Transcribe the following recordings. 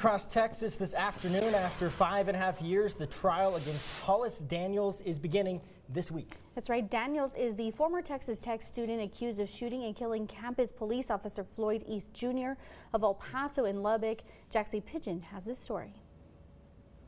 Across Texas this afternoon, after 5.5 years, the trial against Hollis Daniels is beginning this week. That's right. Daniels is the former Texas Tech student accused of shooting and killing campus police officer Floyd East Jr. of El Paso and Lubbock. Jaxie Pigeon has this story.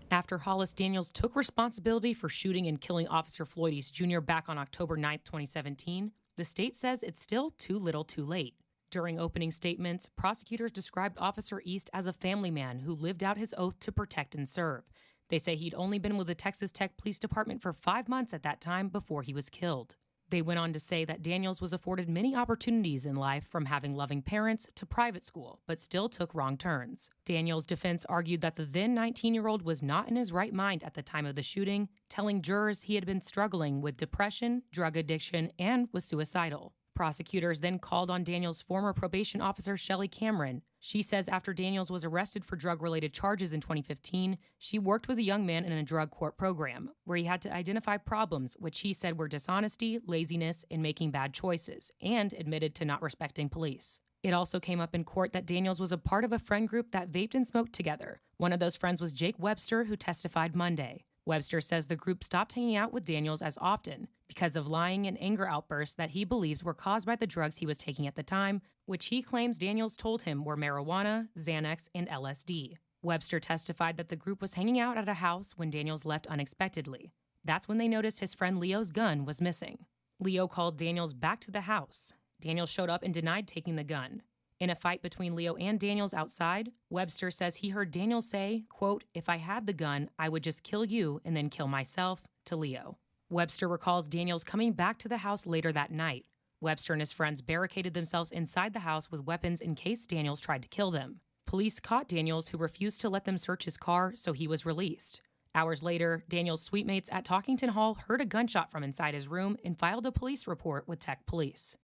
After Hollis Daniels took responsibility for shooting and killing Officer Floyd East Jr. back on October 9, 2017, the state says it's still too little too late. During opening statements, prosecutors described Officer East as a family man who lived out his oath to protect and serve. They say he'd only been with the Texas Tech Police Department for 5 months at that time before he was killed. They went on to say that Daniels was afforded many opportunities in life, from having loving parents to private school, but still took wrong turns. Daniels' defense argued that the then 19-year-old was not in his right mind at the time of the shooting, telling jurors he had been struggling with depression, drug addiction, and was suicidal. Prosecutors then called on Daniels' former probation officer, Shelly Cameron. She says after Daniels was arrested for drug-related charges in 2015, she worked with a young man in a drug court program where he had to identify problems, which he said were dishonesty, laziness, and making bad choices, and admitted to not respecting police. It also came up in court that Daniels was a part of a friend group that vaped and smoked together. One of those friends was Jake Webster, who testified Monday. Webster says the group stopped hanging out with Daniels as often because of lying and anger outbursts that he believes were caused by the drugs he was taking at the time, which he claims Daniels told him were marijuana, Xanax, and LSD. Webster testified that the group was hanging out at a house when Daniels left unexpectedly. That's when they noticed his friend Leo's gun was missing. Leo called Daniels back to the house. Daniels showed up and denied taking the gun. In a fight between Leo and Daniels outside, Webster says he heard Daniels say, quote, "If I had the gun, I would just kill you and then kill myself," to Leo. Webster recalls Daniels coming back to the house later that night. Webster and his friends barricaded themselves inside the house with weapons in case Daniels tried to kill them. Police caught Daniels, who refused to let them search his car, so he was released. Hours later, Daniels' suitemates at Talkington Hall heard a gunshot from inside his room and filed a police report with Tech Police.